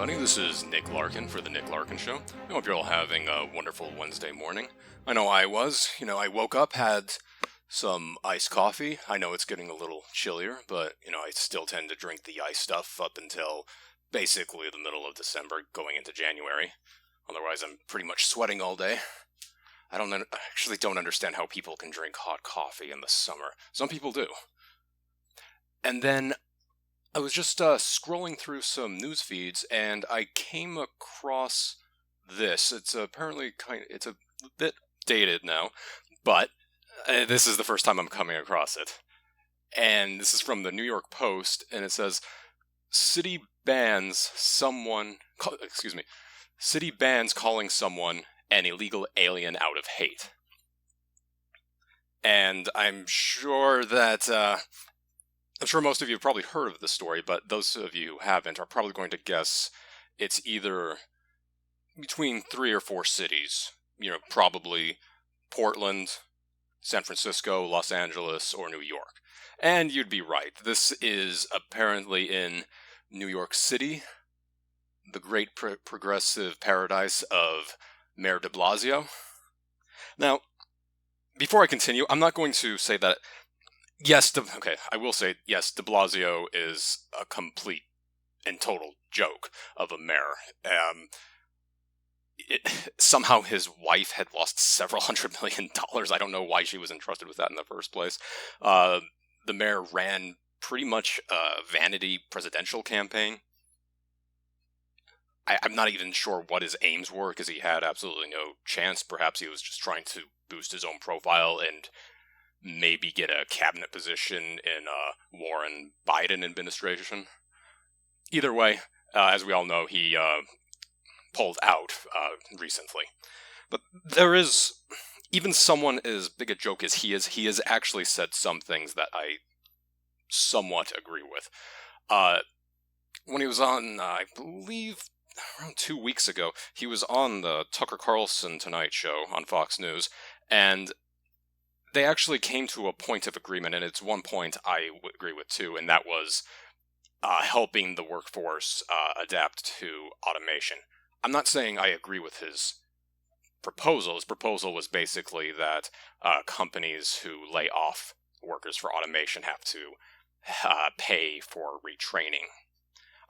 everybody. This is Nick Larkin for The Nick Larkin Show. I hope you're all having a wonderful Wednesday morning. I know I was. I woke up, had some iced coffee. I know it's getting a little chillier, but, I still tend to drink the iced stuff up until basically the middle of December, going into January. Otherwise, I'm pretty much sweating all day. I actually don't understand how people can drink hot coffee in the summer. Some people do. And then I was just scrolling through some news feeds, and I came across this. It's apparently it's a bit dated now, but this is the first time I'm coming across it. And this is from the New York Post, and it says, City bans calling someone an illegal alien out of hate. And I'm sure most of you have probably heard of this story, but those of you who haven't are probably going to guess it's either between 3 or 4 cities. Probably Portland, San Francisco, Los Angeles, or New York. And you'd be right. This is apparently in New York City, the great progressive paradise of Mayor de Blasio. Now, before I continue, I'm not going to say that I will say, yes, de Blasio is a complete and total joke of a mayor. Somehow his wife had lost several $100 million. I don't know why she was entrusted with that in the first place. The mayor ran pretty much a vanity presidential campaign. I'm not even sure what his aims were, because he had absolutely no chance. Perhaps he was just trying to boost his own profile and maybe get a cabinet position in Warren Biden administration. Either way, as we all know, he pulled out recently. But there is, even someone as big a joke as he has actually said some things that I somewhat agree with. When he was on, I believe, around 2 weeks ago, he was on the Tucker Carlson Tonight Show on Fox News, and they actually came to a point of agreement, and it's one point I would agree with too, and that was helping the workforce adapt to automation. I'm not saying I agree with his proposal. His proposal was basically that companies who lay off workers for automation have to pay for retraining.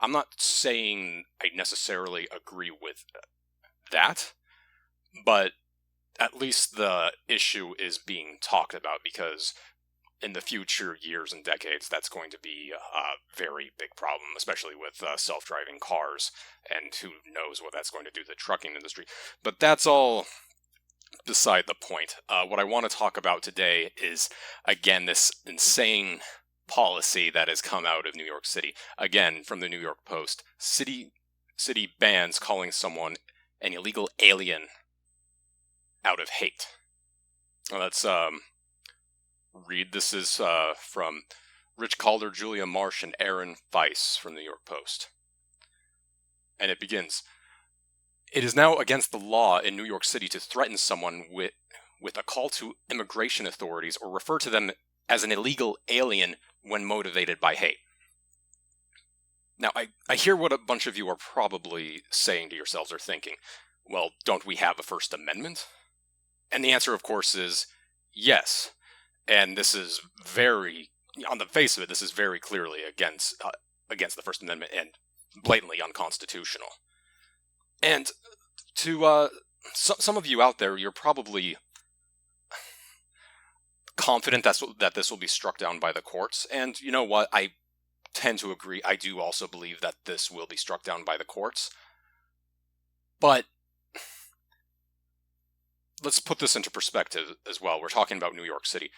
I'm not saying I necessarily agree with that, but at least the issue is being talked about, because in the future years and decades, that's going to be a very big problem, especially with self-driving cars, and who knows what that's going to do to the trucking industry. But that's all beside the point. What I want to talk about today is, again, this insane policy that has come out of New York City. Again, from the New York Post, city bans calling someone an illegal alien out of hate. Well, let's read. This is from Rich Calder, Julia Marsh, and Aaron Weiss from the New York Post. And it begins, "It is now against the law in New York City to threaten someone with a call to immigration authorities or refer to them as an illegal alien when motivated by hate." Now, I hear what a bunch of you are probably saying to yourselves or thinking. Well, don't we have a First Amendment? And the answer, of course, is yes. And this is on the face of it, this is very clearly against the First Amendment and blatantly unconstitutional. And to some of you out there, you're probably confident that this will be struck down by the courts. And you know what? I tend to agree. I do also believe that this will be struck down by the courts. But let's put this into perspective as well. We're talking about New York City.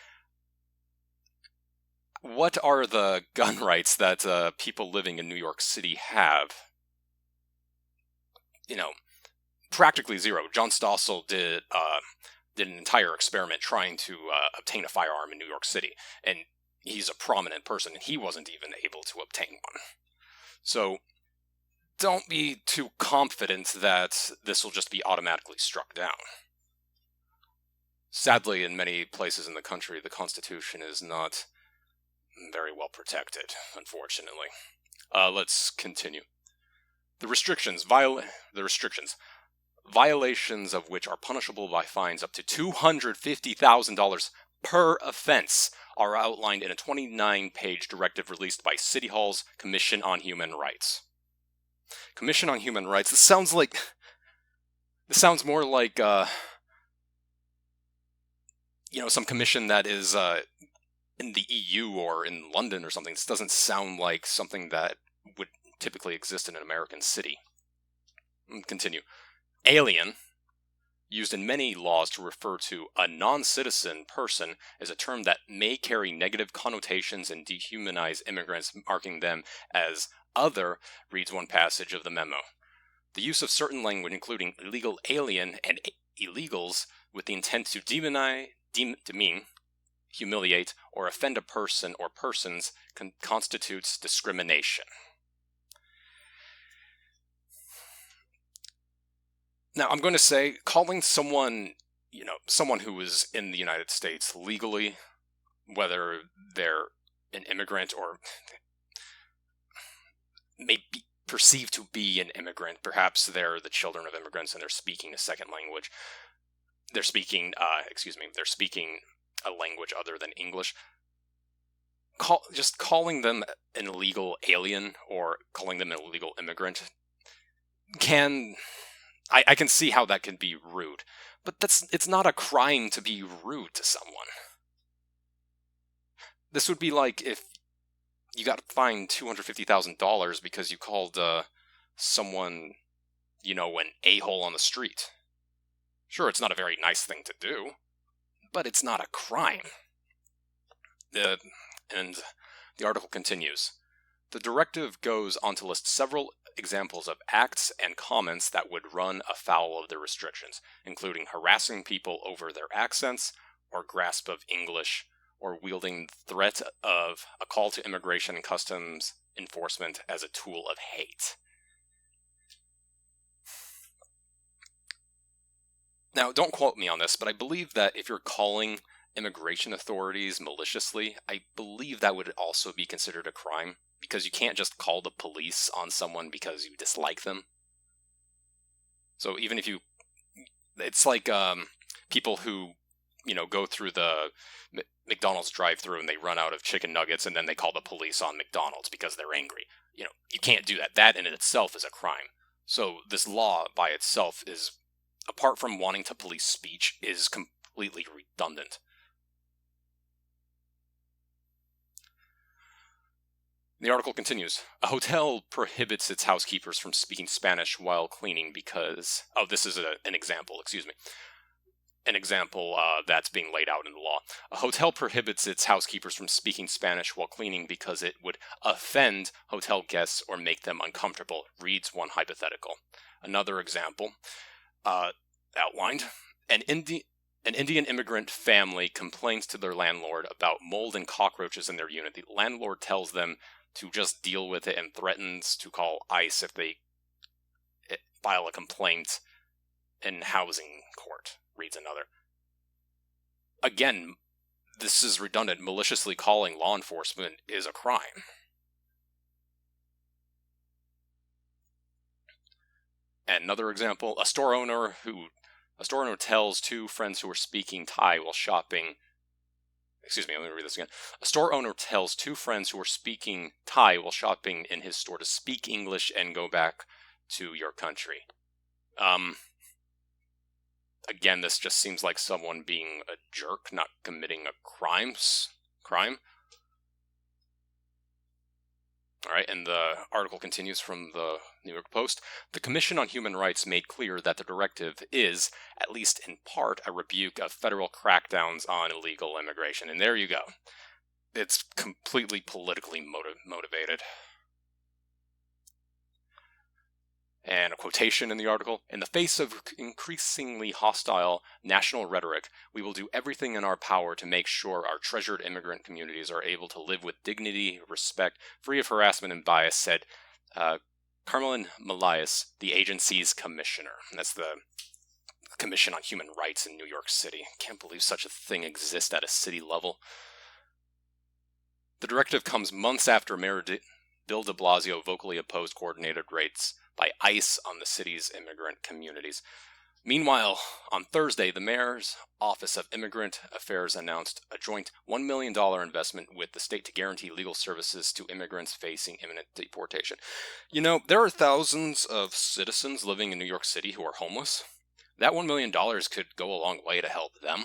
What are the gun rights that people living in New York City have? Practically zero. John Stossel did an entire experiment trying to obtain a firearm in New York City, and he's a prominent person, and he wasn't even able to obtain one. So don't be too confident that this will just be automatically struck down. Sadly, in many places in the country, the Constitution is not very well protected, unfortunately. Let's continue. The restrictions, violations of which are punishable by fines up to $250,000 per offense, are outlined in a 29-page directive released by City Hall's Commission on Human Rights. Commission on Human Rights. This sounds more like some commission that is in the EU or in London or something. This doesn't sound like something that would typically exist in an American city. Continue. Alien, used in many laws to refer to a non-citizen person, is a term that may carry negative connotations and dehumanize immigrants, marking them as other, reads one passage of the memo. The use of certain language, including illegal alien and illegals, with the intent to demean, humiliate, or offend a person or persons constitutes discrimination. Now, I'm going to say, calling someone who is in the United States legally, whether they're an immigrant or may be perceived to be an immigrant, perhaps they're the children of immigrants and they're speaking a second language. They're speaking a language other than English. Just calling them an illegal alien or calling them an illegal immigrant I can see how that can be rude, but it's not a crime to be rude to someone. This would be like if you got fined $250,000 because you called someone, an a-hole on the street. Sure, it's not a very nice thing to do, but it's not a crime. And the article continues. The directive goes on to list several examples of acts and comments that would run afoul of the restrictions, including harassing people over their accents or grasp of English, or wielding the threat of a call to immigration and customs enforcement as a tool of hate. Now, don't quote me on this, but I believe that if you're calling immigration authorities maliciously, I believe that would also be considered a crime, because you can't just call the police on someone because you dislike them. So even if it's like people who, go through the McDonald's drive-thru and they run out of chicken nuggets and then they call the police on McDonald's because they're angry. You can't do that. That in itself is a crime. So this law by itself is, apart from wanting to police speech, is completely redundant. The article continues. A hotel prohibits its housekeepers from speaking Spanish while cleaning because... this is an example, An example that's being laid out in the law. A hotel prohibits its housekeepers from speaking Spanish while cleaning because it would offend hotel guests or make them uncomfortable, reads one hypothetical. Another example outlined. An Indian immigrant family complains to their landlord about mold and cockroaches in their unit. The landlord tells them to just deal with it and threatens to call ICE if they file a complaint in housing court, reads another. Again, this is redundant. Maliciously calling law enforcement is a crime. And another example, a store owner tells two friends who are speaking Thai while shopping... let me read this again. A store owner tells two friends who are speaking Thai while shopping in his store to speak English and go back to your country. Again, this just seems like someone being a jerk, not committing a crime. Alright, and the article continues from the New York Post. The Commission on Human Rights made clear that the directive is, at least in part, a rebuke of federal crackdowns on illegal immigration. And there you go. It's completely politically motivated. And a quotation in the article, in the face of increasingly hostile national rhetoric, we will do everything in our power to make sure our treasured immigrant communities are able to live with dignity, respect, free of harassment and bias, said Carmelin Malayas, the agency's commissioner. That's the Commission on Human Rights in New York City. Can't believe such a thing exists at a city level. The directive comes months after Mayor Bill de Blasio vocally opposed coordinated rates by ICE on the city's immigrant communities. Meanwhile, on Thursday, the mayor's Office of Immigrant Affairs announced a joint $1 million investment with the state to guarantee legal services to immigrants facing imminent deportation. You know, there are thousands of citizens living in New York City who are homeless. That $1 million could go a long way to help them.